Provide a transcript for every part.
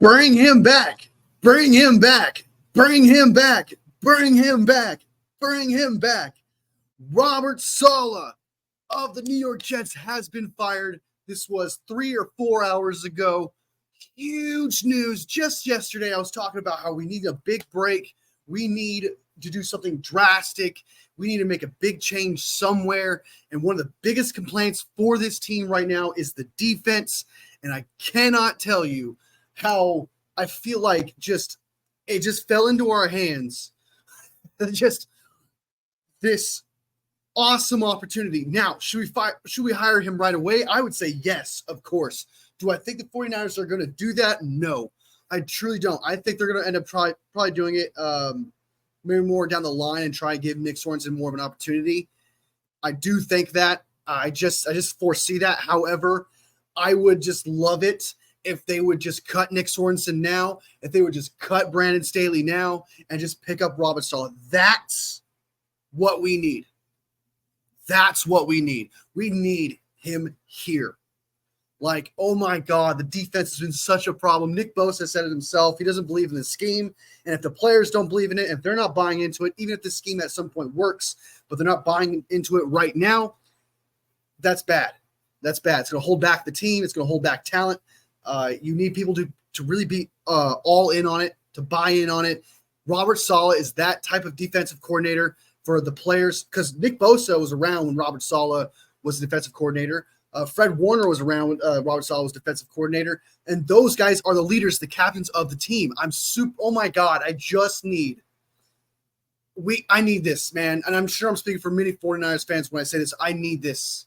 Bring him back. Bring him back. Bring him back. Bring him back. Bring him back. Robert Saleh of the New York Jets has been fired. This was 3 or 4 hours ago. Huge news. Just yesterday, I was talking about how we need a big break. We need to do something drastic. We need to make a big change somewhere. And one of the biggest complaints for this team right now is the defense. And I cannot tell you how I feel like it just fell into our hands. Just this awesome opportunity. Now, should we hire him right away? I would say yes, of course. Do I think the 49ers are going to do that? No, I truly don't. I think they're going to end up probably doing it maybe more down the line and try and give Nick Sorensen more of an opportunity. I do think that. I just foresee that. However, I would just love it if they would just cut Nick Sorensen now, if they would just cut Brandon Staley now and just pick up Robert Saleh. That's what we need. That's what we need. We need him here. Like, oh my God, the defense has been such a problem. Nick Bosa said it himself. He doesn't believe in the scheme. And if the players don't believe in it, if they're not buying into it, even if the scheme at some point works, but they're not buying into it right now, that's bad. That's bad. It's going to hold back the team. It's going to hold back talent. You need people to really be all in on it, to buy in on it. Robert Saleh is that type of defensive coordinator for the players, because Nick Bosa was around when Robert Saleh was the defensive coordinator. Fred Warner was around when Robert Saleh was defensive coordinator. And those guys are the leaders, the captains of the team. Oh my God, I need this, man. And I'm sure I'm speaking for many 49ers fans when I say this. I need this.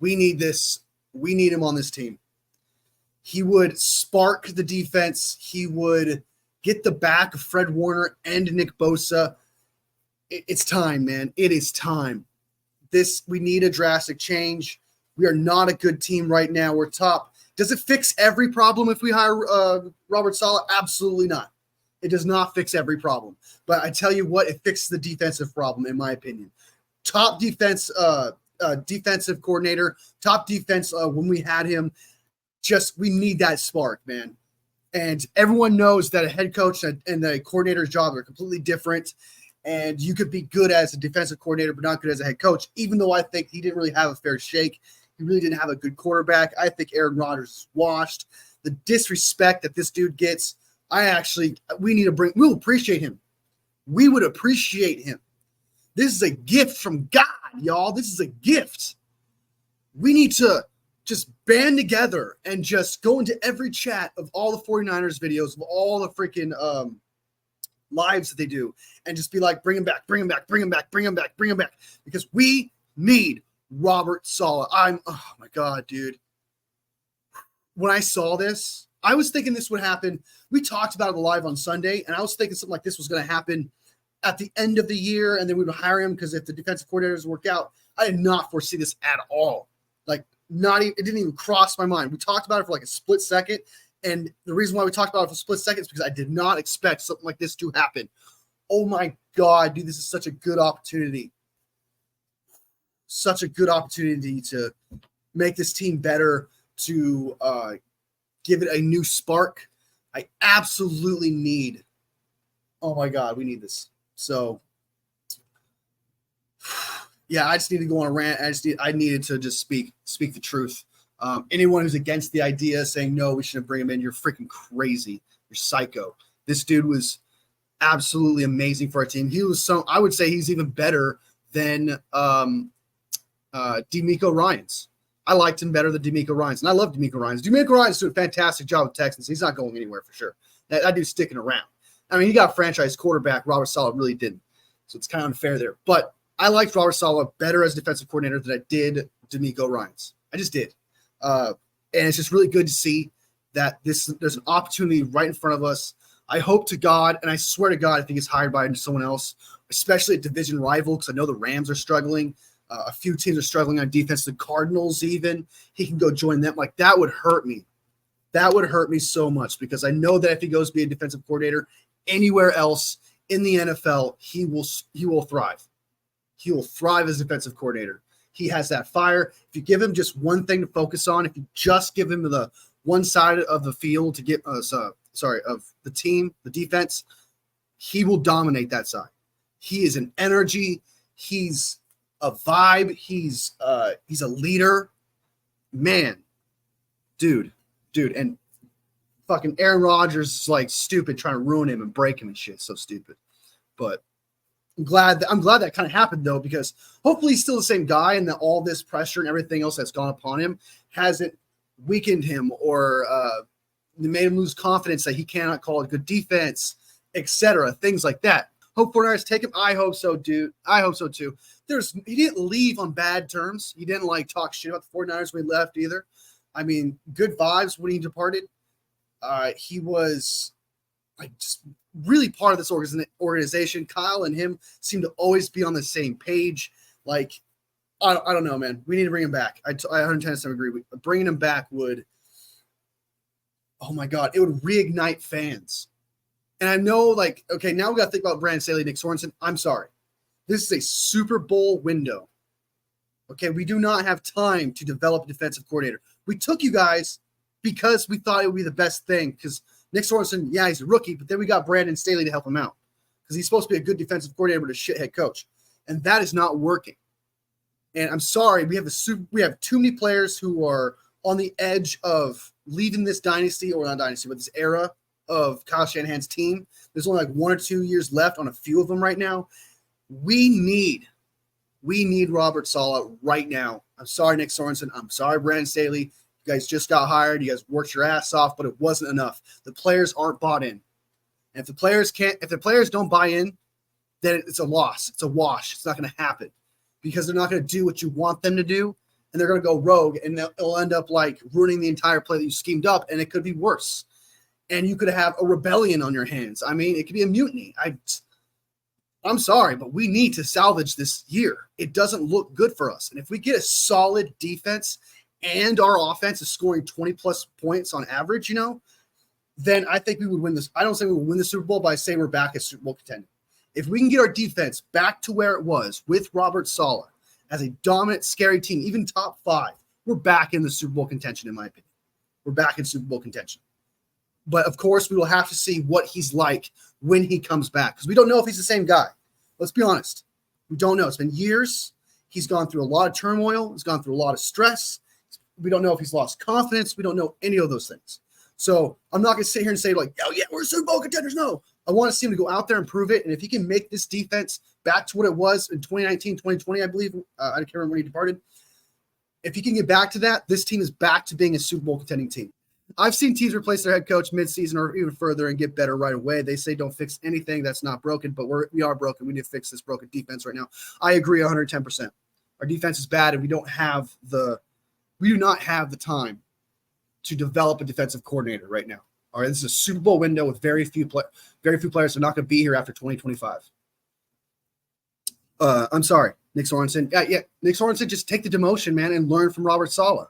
We need this. We need him on this team. He would spark the defense. He would get the back of Fred Warner and Nick Bosa. It's time, man. It is time. We need a drastic change. We are not a good team right now. We're top. Does it fix every problem if we hire Robert Saleh? Absolutely not. It does not fix every problem. But I tell you what, it fixes the defensive problem, in my opinion. Top defensive coordinator, top defense when we had him. We need that spark, man. And everyone knows that a head coach and the coordinator's job are completely different. And you could be good as a defensive coordinator, but not good as a head coach, even though I think he didn't really have a fair shake. He really didn't have a good quarterback. I think Aaron Rodgers is washed. The disrespect that this dude gets, we'll appreciate him. We would appreciate him. This is a gift from God, y'all. This is a gift. We need to just band together and just go into every chat of all the 49ers videos, of all the freaking lives that they do, and just be like, bring him back, bring him back, bring him back, bring him back, bring him back. Because we need Robert Saleh. Oh my God, dude. When I saw this, I was thinking this would happen. We talked about it live on Sunday, and I was thinking something like this was going to happen at the end of the year, and then we would hire him because if the defensive coordinators work out. I did not foresee this at all. Like, it didn't even cross my mind. We talked about it for like a split second, and the reason why we talked about it for a split second is because I did not expect something like this to happen. Oh my God, dude, this is such a good opportunity. Such a good opportunity to make this team better, to give it a new spark. I absolutely need. Oh my God, we need this. So, yeah, I just need to go on a rant. I needed to just speak the truth. Anyone who's against the idea, saying no, we shouldn't bring him in, you're freaking crazy. You're psycho. This dude was absolutely amazing for our team. I would say he's even better than D'Amico Ryans. I liked him better than D'Amico Ryans, and I love D'Amico Ryans. D'Amico Ryans doing a fantastic job with Texans. He's not going anywhere for sure. That dude's sticking around. I mean, he got a franchise quarterback. Robert Saleh really didn't, so it's kind of unfair there. But I liked Robert Saleh better as defensive coordinator than I did D'Amico Ryans. I just did. And it's just really good to see that there's an opportunity right in front of us. I hope to God, and I swear to God, I think he's hired by someone else, especially a division rival, because I know the Rams are struggling. A few teams are struggling on defense. The Cardinals even. He can go join them. Like, that would hurt me. That would hurt me so much, because I know that if he goes to be a defensive coordinator anywhere else in the NFL, he will thrive. He will thrive as a defensive coordinator. He has that fire. If you give him just one thing to focus on, if you just give him the one side of the field to get us the team, the defense, he will dominate that side. He is an energy. He's a vibe. He's a leader. Man, dude, and fucking Aaron Rodgers is like stupid trying to ruin him and break him and shit. So stupid. But I'm glad that kind of happened though, because hopefully he's still the same guy and that all this pressure and everything else that's gone upon him hasn't weakened him or made him lose confidence that he cannot call a good defense, etc. Things like that. Hope 49ers take him. I hope so, dude. I hope so too. He didn't leave on bad terms. He didn't like talk shit about the 49ers when he left either. I mean, good vibes when he departed. He was like just really part of this organization. Kyle and him seem to always be on the same page. Like, I don't know, man. We need to bring him back. I 110% agree. Bringing him back would, oh my God, it would reignite fans. And I know, like, okay, now we got to think about Brandon Staley, Nick Sorensen. I'm sorry. This is a Super Bowl window. Okay, we do not have time to develop a defensive coordinator. We took you guys because we thought it would be the best thing because Nick Sorensen, yeah, he's a rookie, but then we got Brandon Staley to help him out because he's supposed to be a good defensive coordinator but a shit head coach. And that is not working. And I'm sorry, we have too many players who are on the edge of leaving this dynasty, or not dynasty, but this era of Kyle Shanahan's team. There's only like 1 or 2 years left on a few of them right now. We need Robert Saleh right now. I'm sorry, Nick Sorensen. I'm sorry, Brandon Staley. You guys just got hired. You guys worked your ass off, but it wasn't enough. The players aren't bought in. And if the players don't buy in, then it's a loss. It's a wash. It's not going to happen because they're not going to do what you want them to do. And they're going to go rogue and it'll end up like ruining the entire play that you schemed up. And it could be worse. And you could have a rebellion on your hands. I mean, it could be a mutiny. I'm sorry, but we need to salvage this year. It doesn't look good for us. And if we get a solid defense and our offense is scoring 20 plus points on average, then I think we would win this. I don't say we will win the Super Bowl, but I say we're back as Super Bowl contender. If we can get our defense back to where it was with Robert Saleh as a dominant, scary team, even top 5, we're back in the Super Bowl contention, in my opinion. We're back in Super Bowl contention. But, of course, we will have to see what he's like when he comes back because we don't know if he's the same guy. Let's be honest. We don't know. It's been years. He's gone through a lot of turmoil. He's gone through a lot of stress. We don't know if he's lost confidence. We don't know any of those things. So I'm not going to sit here and say, like, oh, yeah, we're Super Bowl contenders. No. I want to see him to go out there and prove it. And if he can make this defense back to what it was in 2019, 2020, I believe. I can't remember when he departed. If he can get back to that, this team is back to being a Super Bowl contending team. I've seen teams replace their head coach midseason or even further and get better right away. They say don't fix anything that's not broken, but we are broken. We need to fix this broken defense right now. I agree 110%. Our defense is bad, and we do not have the time to develop a defensive coordinator right now. All right, this is a Super Bowl window with very few players are not going to be here after 2025. I'm sorry, Nick Sorensen. Yeah, Nick Sorensen, just take the demotion, man, and learn from Robert Saleh.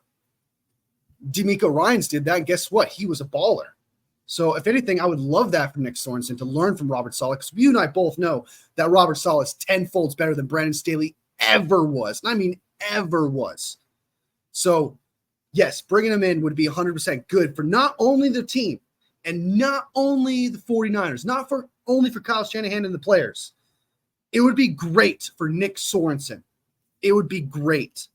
DeMeco Ryans did that, and guess what? He was a baller. So, if anything, I would love that from Nick Sorensen to learn from Robert Saleh because you and I both know that Robert Saleh is tenfold better than Brandon Staley ever was. And I mean, ever was. So, yes, bringing him in would be 100% good for not only the team and not only the 49ers, not only for Kyle Shanahan and the players. It would be great for Nick Sorensen. It would be great.